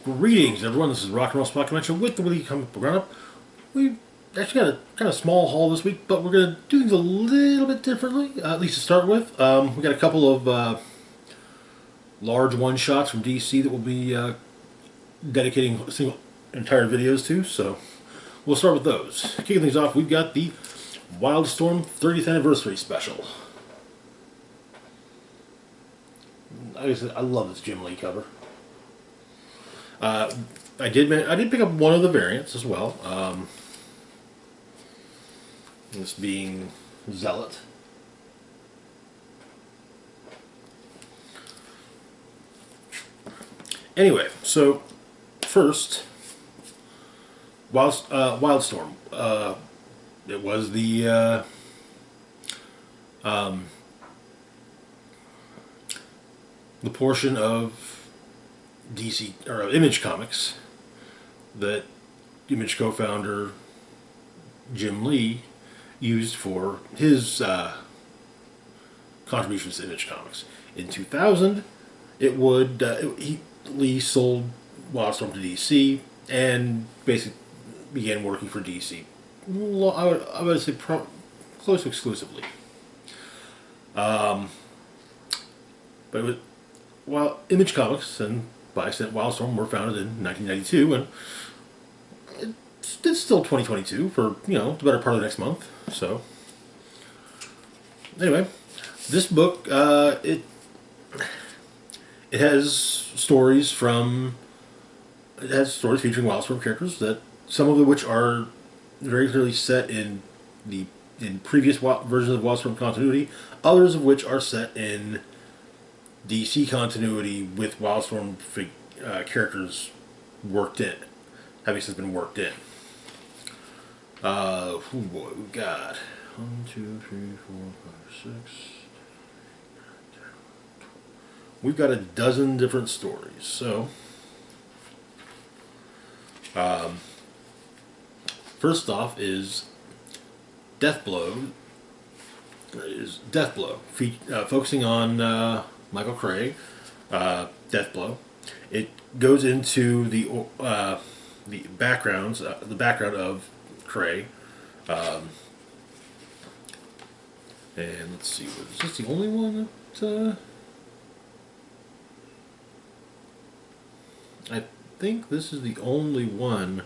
Greetings, everyone. This is Rock and Roll Spot Convention with the Weekly Comic Book Roundup. We've actually got a kind of small haul this week, but we're going to do things a little bit differently, at least to start with. We got a couple of large one-shots from DC that we'll be dedicating single entire videos to, so we'll start with those. Kicking things off, we've got the Wildstorm 30th Anniversary Special. I love this Jim Lee cover. I did pick up one of the variants as well. This being Zealot. Anyway, so first, Wildstorm. It was the portion of DC or Image Comics that Image co-founder Jim Lee used for his contributions to Image Comics. In 2000, Lee sold Wildstorm to DC and basically began working for DC. I would say close to exclusively. But it was, while Image Comics and by extent Wildstorm were founded in 1992, and it's still 2022 for, the better part of the next month. So anyway, this book it has stories featuring Wildstorm characters, that some of which are very clearly set in previous versions of Wildstorm continuity, others of which are set in DC continuity with Wildstorm characters worked in, having since been worked in. Oh boy, we've got 1, 2, 3, 4, 5, 6. We've got a dozen different stories. So, first off is Deathblow. Focusing on Michael Cray, Deathblow. It goes into the background of Cray, and let's see, is this the only one that? I think this is the only one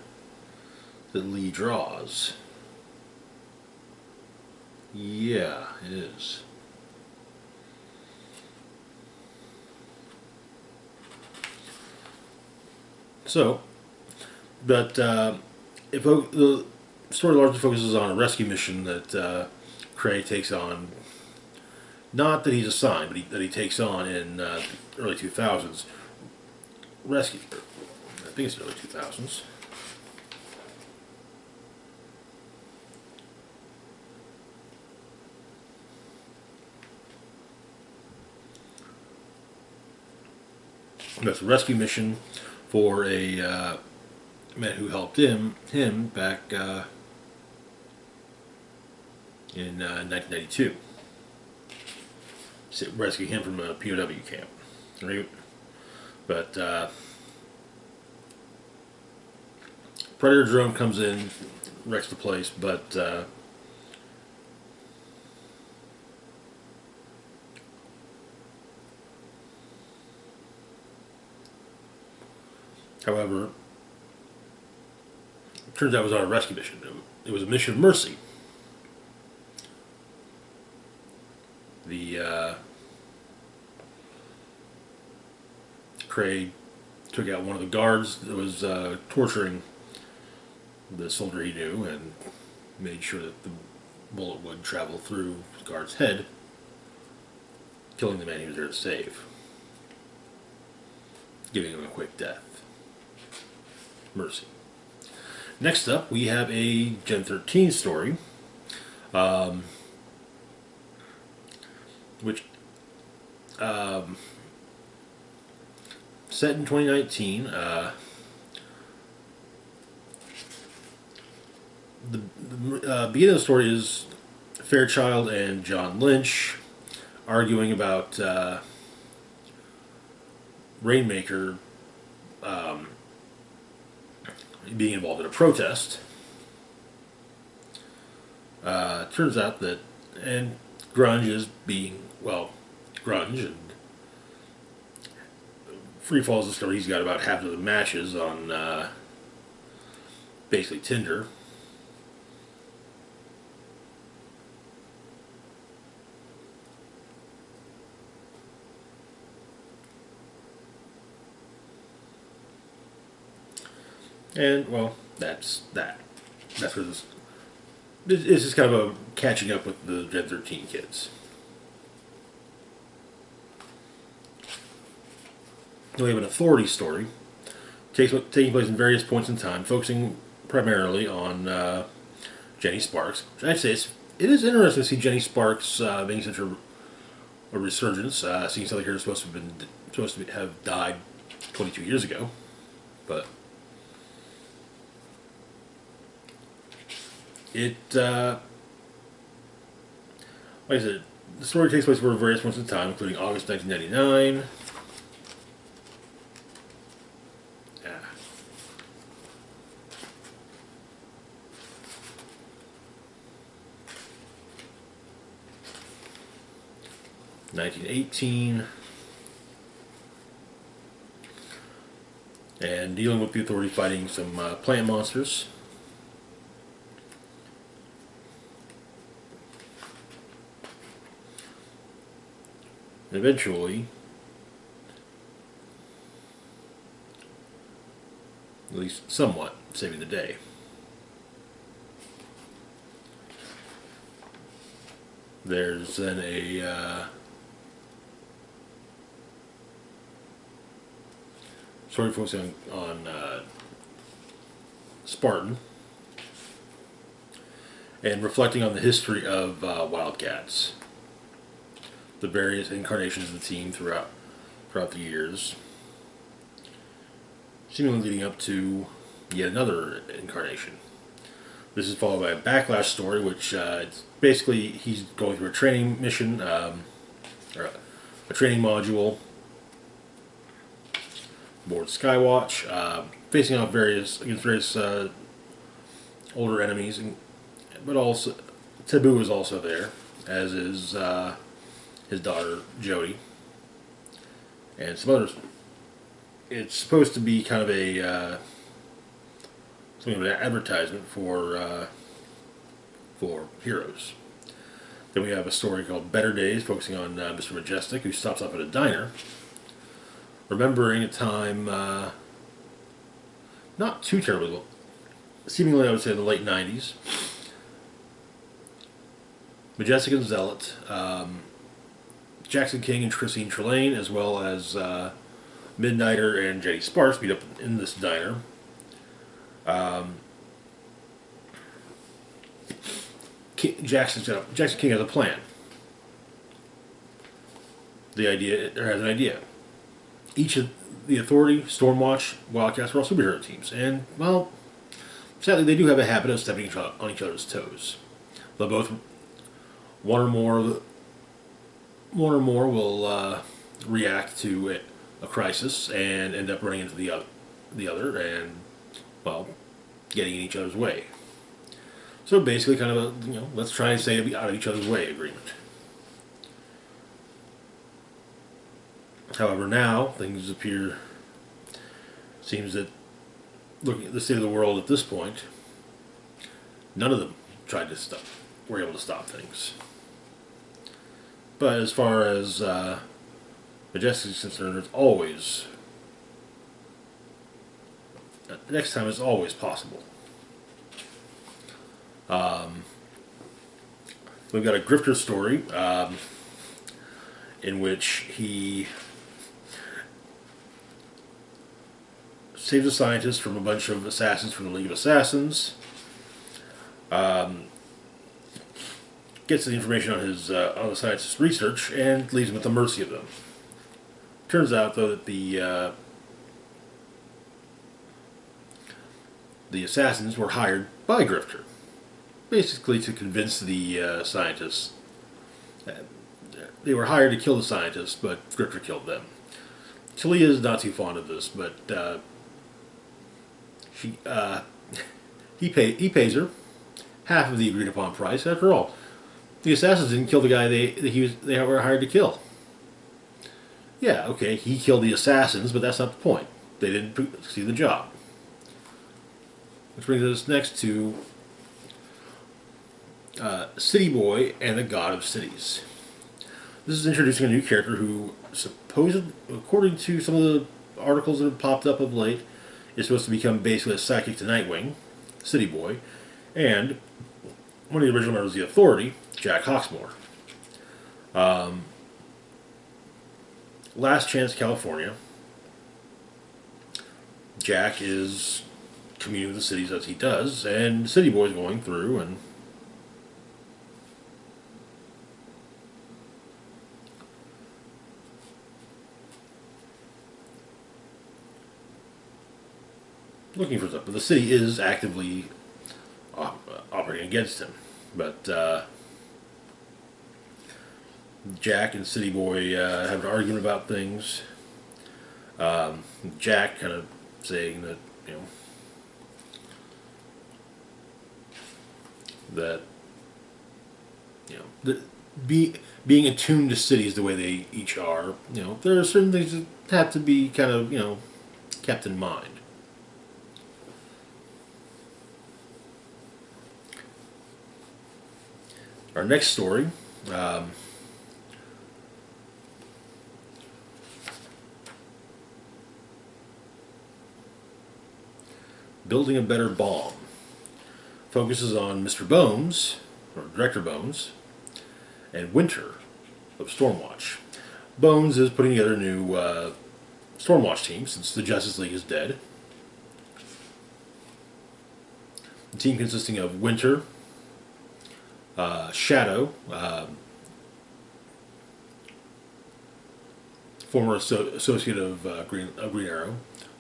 that Lee draws. Yeah, it is. So, but the story largely focuses on a rescue mission that Cray takes on. Not that he's assigned, but that he takes on in the early 2000s. I think it's the early 2000s. That's a rescue mission for a man who helped him back in 1992. Rescue him from a POW camp. Right? But Predator drone comes in, wrecks the place, but however, it turns out it was not a rescue mission. It was a mission of mercy. Cray took out one of the guards that was torturing the soldier he knew, and made sure that the bullet would travel through the guard's head, killing the man he was there to save, giving him a quick death. Mercy. Next up, we have a Gen 13 story, which set in 2019. The beginning of the story is Fairchild and John Lynch arguing about Rainmaker being involved in a protest. Turns out that, and grunge is being, well, grunge, and Free Fall's discovered he's got about half of the matches on basically Tinder. And, well, that's that. That's where this is kind of a catching up with the Gen 13 kids. We have an authority story taking place in various points in time, focusing primarily on Jenny Sparks. Which I'd say it is interesting to see Jenny Sparks making such a resurgence, seeing something here supposed to have died 22 years ago, but it like I said, the story takes place over various points in time, including August 1999. 1918, and dealing with the Authority fighting some plant monsters. And eventually, at least somewhat, saving the day. There's then a story focusing on Spartan and reflecting on the history of Wildcats, the various incarnations of the team throughout the years, seemingly leading up to yet another incarnation. This is followed by a backlash story, which it's basically he's going through a training mission, or a training module aboard Skywatch, facing off against various older enemies, but also Taboo is also there, as is his daughter Jody, and some others. It's supposed to be kind of a something of an advertisement for heroes. Then we have a story called Better Days, focusing on Mr. Majestic, who stops up at a diner, remembering a time not too terribly, seemingly I would say in the late 90s. Majestic and Zealot, Jackson King and Christine Trelane, as well as Midnighter and Jenny Sparks meet up in this diner. Jackson King has a plan. Has an idea. Each of the Authority, Stormwatch, Wildcats are all superhero teams, and well, sadly they do have a habit of stepping on each other's toes. They'll both one or more will react to a crisis and end up running into the other, and well, getting in each other's way. So basically, kind of a let's try and stay out of each other's way agreement. However, now things appear. Seems that looking at the state of the world at this point, none of them were able to stop things. But as far as Majestic is concerned, it's always next time is always possible. We've got a grifter story in which he saves a scientist from a bunch of assassins from the League of Assassins. Gets the information on the scientist's research and leaves him at the mercy of them. Turns out, though, that the assassins were hired by Grifter, basically to convince the scientists. They were hired to kill the scientists, but Grifter killed them. Talia is not too fond of this, but She he pays her half of the agreed upon price. After all, the assassins didn't kill the guy they were hired to kill. Yeah, okay, he killed the assassins, but that's not the point. They didn't see the job. Which brings us next to City Boy and the God of Cities. This is introducing a new character who, according to some of the articles that have popped up of late, is supposed to become basically a sidekick to Nightwing, City Boy, and one of the original members of the Authority, Jack Hawksmoor. Last Chance California. Jack is communing with the cities as he does, and City Boy's going through and looking for stuff. But the city is actively operating against him. But Jack and City Boy have an argument about things. Jack kind of saying that, you know, that, you know, being attuned to cities the way they each are, you know, there are certain things that have to be kind of, you know, kept in mind. Our next story, Building a Better Bomb, focuses on Mr. Bones, or Director Bones, and Winter of Stormwatch. Bones is putting together a new Stormwatch team since the Justice League is dead. The team consisting of Winter, Shadow, former associate of Green Arrow,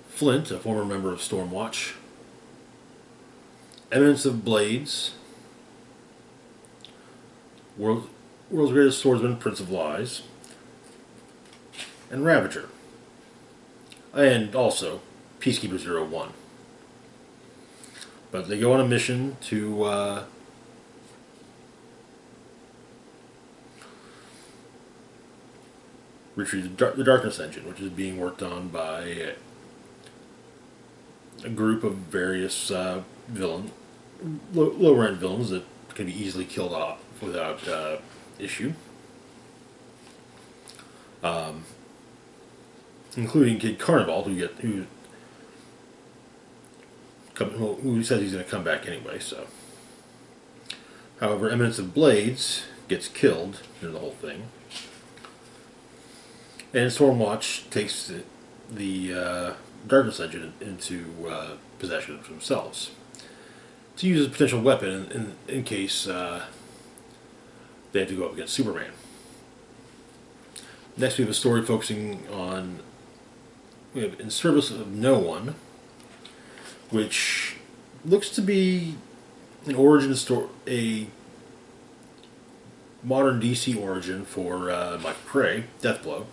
Flint, a former member of Stormwatch, Eminence of Blades, World's Greatest Swordsman, Prince of Lies, and Ravager, and also Peacekeeper 01. But they go on a mission to retrieve the Darkness Engine, which is being worked on by a group of various lower-end villains that can be easily killed off without issue. Including Kid Carnival, who says he's going to come back anyway. So, however, Eminence of Blades gets killed in the whole thing, and Stormwatch takes the Darkness Engine into possession of themselves to use as a potential weapon in case they have to go up against Superman. Next, we have a story focusing on In Service of No One, which looks to be an origin story, a modern DC origin for Michael Cray, Deathblow.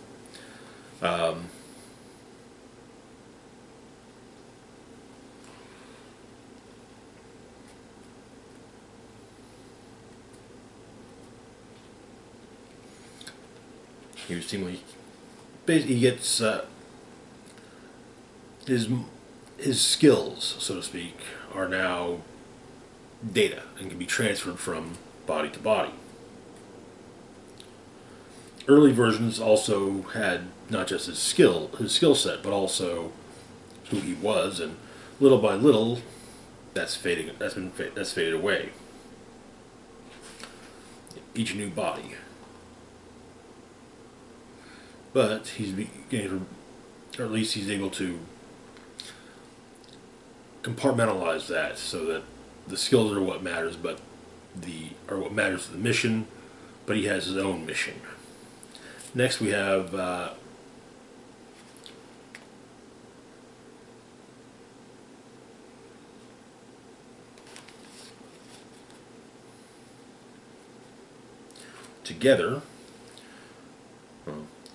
He seemingly basically he gets his skills, so to speak, are now data and can be transferred from body to body. Early versions also had not just his skill set, but also who he was, and little by little, that's faded away. Each new body. But he's beginning to, or at least he's able to compartmentalize that so that the skills are what matters, but what matters to the mission. But he has his own mission. Next, we have Together.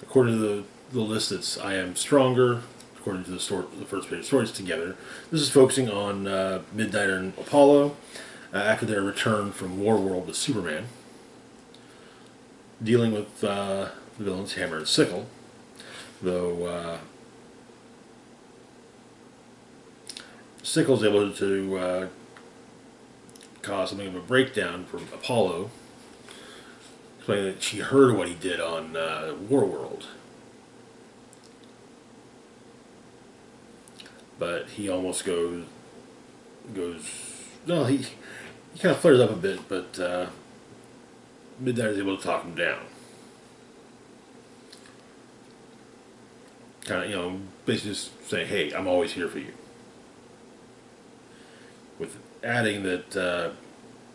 According to the list, it's I Am Stronger, according to the first page of stories together. This is focusing on Midnight and Apollo after their return from Warworld with Superman, dealing with the villains Hammer and Sickle, though Sickle's able to cause something of a breakdown from Apollo, explaining that she heard what he did on Warworld. But he almost goes. No, he kind of flares up a bit, but Midnight is able to talk him down. Kind of, basically just saying, "Hey, I'm always here for you." With adding that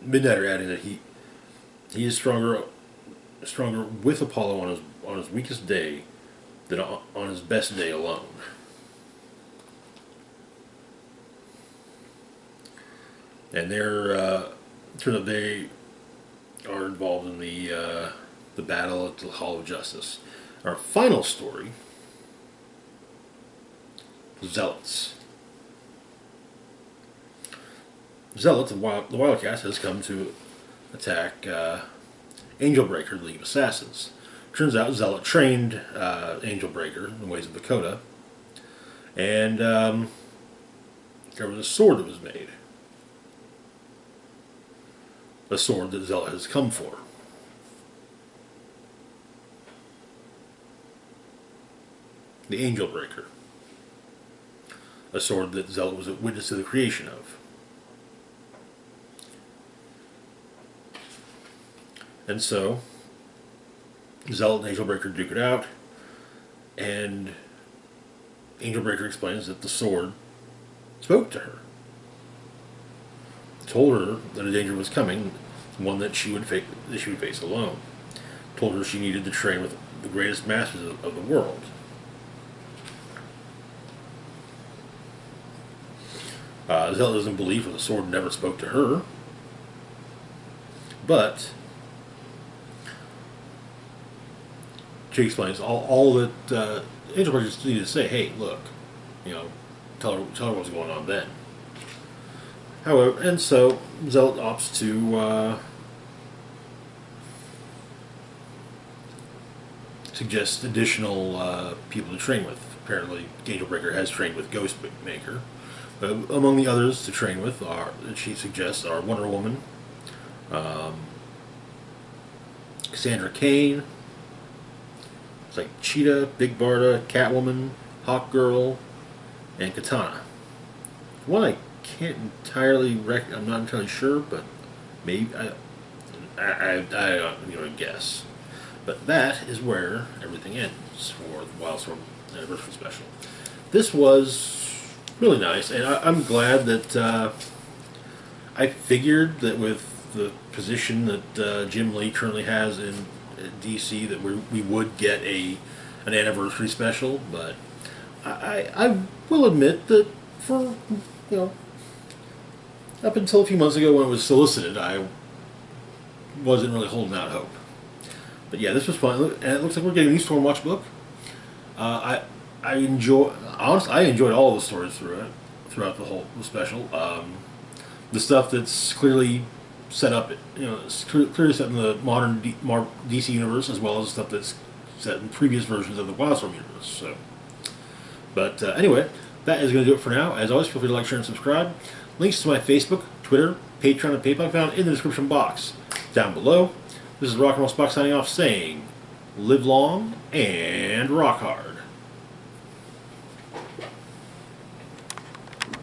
Midnighter adding that he is stronger with Apollo on his weakest day than on his best day alone. And turns out they are involved in the battle at the Hall of Justice. Our final story, Zealots. Zealots, the Wildcats, has come to attack Angelbreaker, the League of Assassins. Turns out Zealot trained Angelbreaker in the ways of Dakota, and there was a sword that was made. A sword that Zealot has come for. The Angelbreaker. A sword that Zealot was a witness to the creation of. And so, Zealot and Angelbreaker duke it out, and Angelbreaker explains that the sword spoke to her. Told her that a danger was coming, one that she would face alone. Told her she needed to train with the greatest masters of the world. Zealot doesn't believe that the sword never spoke to her, but she explains all that Angelbreaker just needed to say. Hey, look, tell her what's going on then. However, and so Zealot opts to suggest additional people to train with. Apparently, Angelbreaker has trained with Ghostmaker. Among the others to train with that she suggests are Wonder Woman, Cassandra Cain, it's like Cheetah, Big Barda, Catwoman, Hawkgirl, and Katana. One I can't entirely I'm not entirely sure, but maybe I don't guess. But that is where everything ends for the Wildstorm Anniversary Special. This was really nice, and I'm glad that I figured that with the position that Jim Lee currently has in DC that we would get an anniversary special, but I will admit that for up until a few months ago when it was solicited, I wasn't really holding out hope. But yeah, this was fun, and it looks like we're getting a new Stormwatch book. I enjoyed all the stories throughout the special. The stuff that's clearly set up, it's clearly set in the modern DC universe, as well as stuff that's set in previous versions of the Wildstorm universe. So, but anyway, that is going to do it for now. As always, feel free to like, share, and subscribe. Links to my Facebook, Twitter, Patreon, and PayPal found in the description box down below. This is Rock and Roll Spock signing off, saying, live long and rock hard.